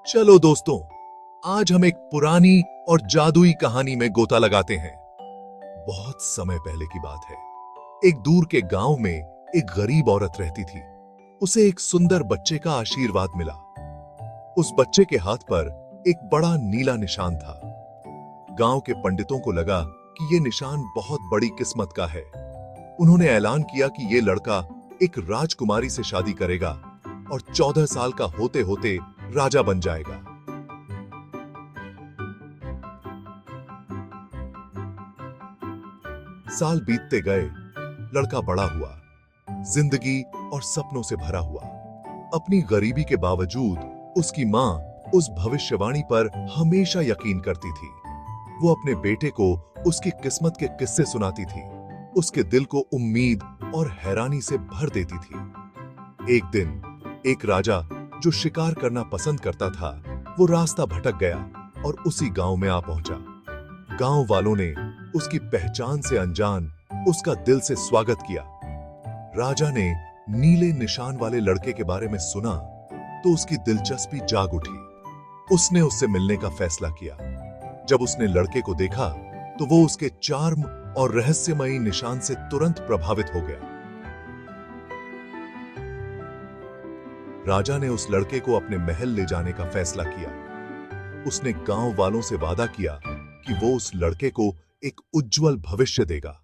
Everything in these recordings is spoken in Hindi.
चलो दोस्तों, आज हम एक पुरानी और जादुई कहानी में गोता लगाते हैं। बहुत समय पहले की बात है। एक दूर के गांव में एक गरीब औरत रहती थी। उसे एक सुंदर बच्चे का आशीर्वाद मिला। उस बच्चे के हाथ पर एक बड़ा नीला निशान था। गांव के पंडितों को लगा कि यह निशान बहुत बड़ी किस्मत का है। उन्होंने ऐलान किया कि यह लड़का एक राजकुमारी से शादी करेगा और 14 साल का होते होते राजा बन जाएगा। साल बीतते गए, लड़का बड़ा हुआ, जिंदगी और सपनों से भरा हुआ। अपनी गरीबी के बावजूद उसकी मां उस भविष्यवाणी पर हमेशा यकीन करती थी। वो अपने बेटे को उसकी किस्मत के किस्से सुनाती थी, उसके दिल को उम्मीद और हैरानी से भर देती थी। एक दिन एक राजा जो शिकार करना पसंद करता था, वो रास्ता भटक गया और उसी गांव में आ पहुंचा। गांव वालों ने उसकी पहचान से अनजान उसका दिल से स्वागत किया। राजा ने नीले निशान वाले लड़के के बारे में सुना तो उसकी दिलचस्पी जाग उठी। उसने उससे मिलने का फैसला किया। जब उसने लड़के को देखा तो वो उसके चार्म और रहस्यमयी निशान से तुरंत प्रभावित हो गया। राजा ने उस लड़के को अपने महल ले जाने का फैसला किया। उसने गांव वालों से वादा किया कि वो उस लड़के को एक उज्जवल भविष्य देगा।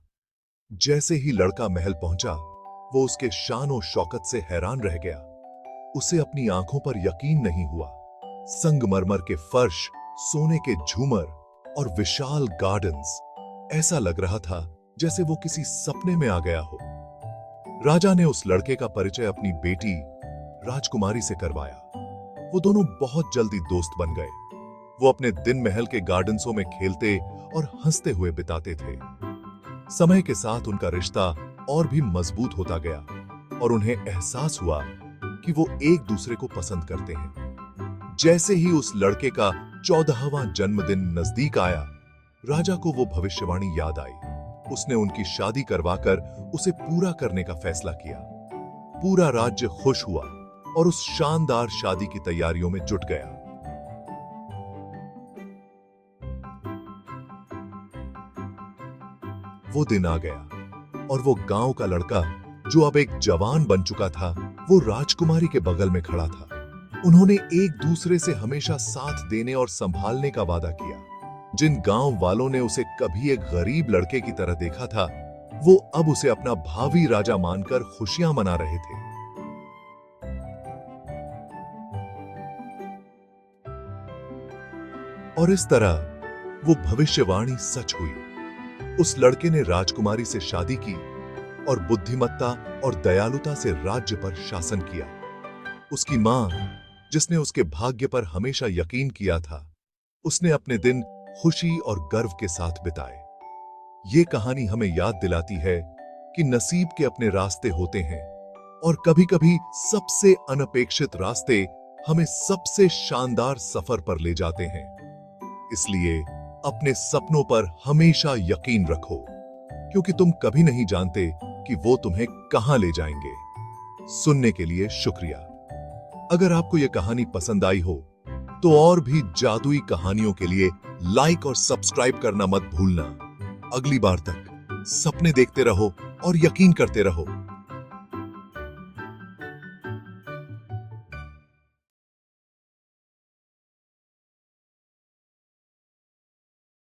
जैसे ही लड़का महल पहुंचा, वो उसके शान और शौकत से हैरान रह गया। उसे अपनी आंखों पर यकीन नहीं हुआ। संगमरमर के फर्श, सोने के झूमर और विशाल गार्डन्स, ऐसा लग रहा था जैसे वो किसी सपने में आ गया हो। राजा ने उस लड़के का परिचय अपनी बेटी राजकुमारी से करवाया। वो दोनों बहुत जल्दी दोस्त बन गए। वो अपने दिन महल के गार्डन्सों में खेलते और हंसते हुए बिताते थे। समय के साथ उनका रिश्ता और भी मजबूत होता गया और उन्हें एहसास हुआ कि वो एक दूसरे को पसंद करते हैं। जैसे ही उस लड़के का 14वां जन्मदिन नजदीक आया, राजा को वो भविष्यवाणी याद आई। उसने उनकी शादी करवाकर उसे पूरा करने का फैसला किया। पूरा राज्य खुश हुआ और उस शानदार शादी की तैयारियों में जुट गया। वो दिन आ गया और वो गांव का लड़का, जो अब एक जवान बन चुका था, वो राजकुमारी के बगल में खड़ा था। उन्होंने एक दूसरे से हमेशा साथ देने और संभालने का वादा किया। जिन गांव वालों ने उसे कभी एक गरीब लड़के की तरह देखा था, वो अब उसे अपना भावी राजा मानकर खुशियां मना रहे थे। और इस तरह वो भविष्यवाणी सच हुई। उस लड़के ने राजकुमारी से शादी की और बुद्धिमत्ता और दयालुता से राज्य पर शासन किया। उसकी मां, जिसने उसके भाग्य पर हमेशा यकीन किया था, उसने अपने दिन खुशी और गर्व के साथ बिताए। ये कहानी हमें याद दिलाती है कि नसीब के अपने रास्ते होते हैं और कभी-कभी सबसे अनपेक्षित रास्ते हमें सबसे शानदार सफर पर ले जाते हैं। इसलिए अपने सपनों पर हमेशा यकीन रखो, क्योंकि तुम कभी नहीं जानते कि वो तुम्हें कहां ले जाएंगे। सुनने के लिए शुक्रिया। अगर आपको यह कहानी पसंद आई हो तो और भी जादुई कहानियों के लिए लाइक और सब्सक्राइब करना मत भूलना। अगली बार तक सपने देखते रहो और यकीन करते रहो।